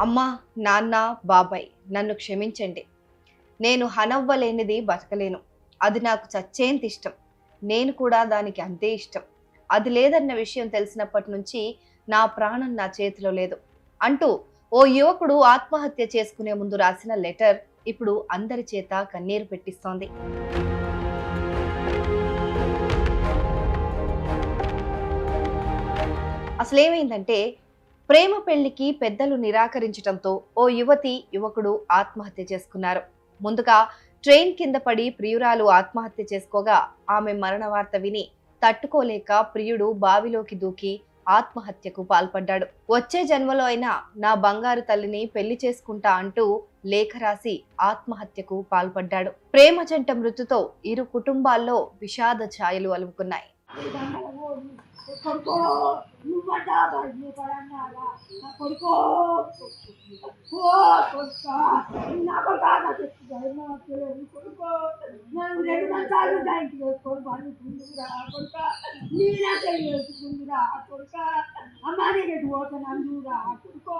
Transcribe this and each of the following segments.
అమ్మా, నాన్న, బాబాయ్ నన్ను క్షమించండి. నేను హనవ్వలేనిది బతకలేను. అది నాకు చచ్చేంత ఇష్టం. నేను కూడా దానికి అంతే ఇష్టం. అది లేదన్న విషయం తెలిసినప్పటి నుంచి నా ప్రాణం నా చేతిలో లేదు అంటూ ఓ యువకుడు ఆత్మహత్య చేసుకునే ముందు రాసిన లెటర్ ఇప్పుడు అందరి చేత కన్నీరు పెట్టిస్తోంది. అసలేమైందంటే, ప్రేమ పెళ్లికి పెద్దలు నిరాకరించడంతో ఓ యువకుడు ఆత్మహత్య చేసుకున్నారు. ముందుగా ట్రైన్ కింద పడి ప్రియురాలు ఆత్మహత్య చేసుకోగా ఆమె మరణ వార్త విని తట్టుకోలేక ప్రియుడు బావిలోకి దూకి ఆత్మహత్యకు పాల్పడ్డాడు. వచ్చే జన్మలో అయినా నా బంగారు తల్లిని పెళ్లి చేసుకుంటా అంటూ లేఖ రాసి ఆత్మహత్యకు పాల్పడ్డాడు. ప్రేమ జంట మృతితో ఇరు కుటుంబాల్లో విషాద ఛాయలు అలుముకున్నాయి. కొడుకో నువ్వు పడ్డారా కొడుకో నా కొడుకో నేను 2 మంచాలు దానికి వేసుకొని పండుకుంటురా కొడుక నీకుందిరా కొడుక అమ్మ నేను పోతానందురా కొడుకో.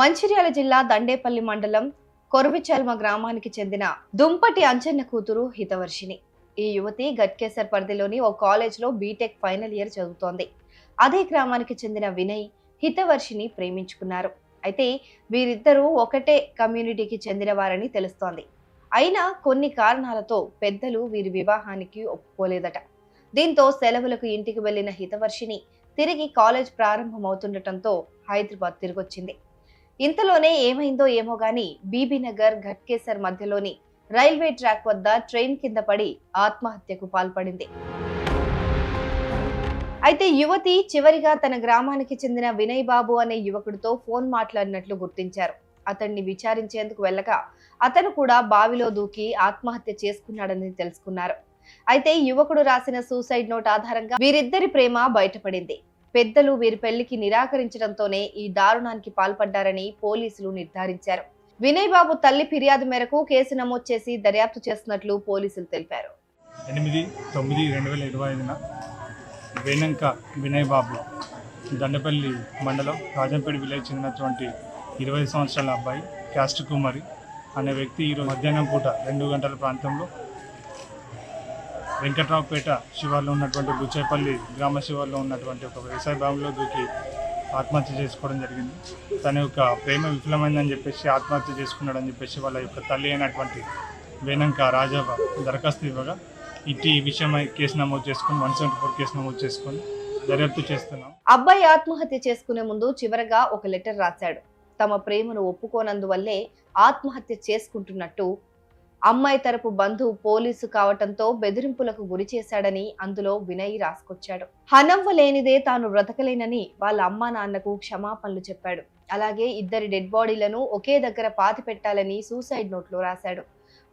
మంచిర్యాల జిల్లా దండేపల్లి మండలం కొరవిచల్మ గ్రామానికి చెందిన దుంపటి అంజన్న కూతురు హితవర్షిణి. ఈ యువతి గట్కేసర్ పరిధిలోని ఓ కాలేజ్లో బీటెక్ ఫైనల్ ఇయర్ చదువుతోంది. అదే గ్రామానికి చెందిన వినయ్ హితవర్షిని ప్రేమించుకున్నారు. అయితే వీరిద్దరూ ఒకటే కమ్యూనిటీకి చెందిన వారని తెలుస్తోంది. అయినా కొన్ని కారణాలతో పెద్దలు వీరి వివాహానికి ఒప్పుకోలేదట. దీంతో సెలవులకు ఇంటికి వెళ్లిన హితవర్షిని తిరిగి కాలేజ్ ప్రారంభమవుతుండటంతో హైదరాబాద్ తిరిగొచ్చింది. ఇంతలోనే ఏమైందో ఏమో గాని బీబీనగర్ ఘట్కేసర్ మధ్యలోని రైల్వే ట్రాక్ వద్ద ట్రైన్ కింద పడి ఆత్మహత్యకు పాల్పడింది. అయితే యువతి చివరిగా తన గ్రామానికి చెందిన వినయ్ బాబు అనే యువకుడితో ఫోన్ మాట్లాడినట్లు గుర్తించారు. అతన్ని విచారించేందుకు వెళ్ళగా అతను కూడా బావిలో దూకి ఆత్మహత్య చేసుకున్నాడని తెలుసుకున్నారు. అయితే యువకుడు రాసిన సూసైడ్ నోట్ ఆధారంగా వీరిద్దరి ప్రేమ బయటపడింది. పెద్దలు వీరి పెళ్లికి నిరాకరించడంతోనే ఈ దారుణానికి పాల్పడ్డారని పోలీసులు నిర్ధారించారు. వినయ్ బాబు తల్లి ఫిర్యాదు మేరకు కేసు నమోదు చేసి దర్యాప్తు చేస్తున్నట్లు పోలీసులు తెలిపారు. 8/9/2025న వేనంక వినయ్ బాబు దండపల్లి మండలం రాజంపేట విలేజ్ చెందినటువంటి 20 సంవత్సరాల అబ్బాయి క్యాస్ట్ కుమారి అనే వ్యక్తి ఈరోజు మధ్యాహ్నం పూట 2 గంటల ప్రాంతంలో వెంకట్రావుపేట శివార్లో ఉన్నటువంటి బుచ్చేపల్లి గ్రామ శివార్లో ఉన్నటువంటి ఒక వ్యవసాయ భవనంలో దూకి ఆత్మహత్య చేసుకోవడం జరిగింది. తన యొక్క ప్రేమ విఫలమైందని చెప్పేసి ఆత్మహత్య చేసుకున్నాడని చెప్పేసి వాళ్ళ యొక్క తల్లి అయినటువంటి వేనంక రాజవ్వ దరఖాస్తు ఇవ్వగా ఇట్టి విషయమై కేసు నమోదు చేసుకుని 174 కేసు నమోదు చేసుకుని దర్యాప్తు చేస్తున్నాం. అబ్బాయి ఆత్మహత్య చేసుకునే ముందు చివరగా ఒక లెటర్ రాశాడు. తమ ప్రేమను ఒప్పుకోనందువల్లే ఆత్మహత్య చేసుకుంటున్నట్టు అమ్మాయి తరపు బంధువు పోలీసు కావటంతో బెదిరింపులకు గురి చేశాడని అందులో వినయ్ రాసుకొచ్చాడు. హనవ్వలేనిదే తాను బ్రతకలేనని వాళ్ళ అమ్మా నాన్నకు క్షమాపణలు చెప్పాడు. అలాగే ఇద్దరి డెడ్ బాడీలను ఒకే దగ్గర పాతి పెట్టాలని సూసైడ్ నోట్లో రాశాడు.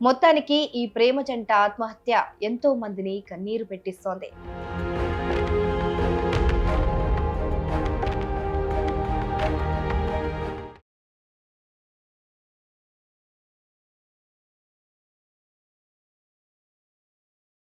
మొత్తానికి ఈ ప్రేమ జంట ఆత్మహత్య ఎంతో మందిని కన్నీరు పెట్టిస్తోంది.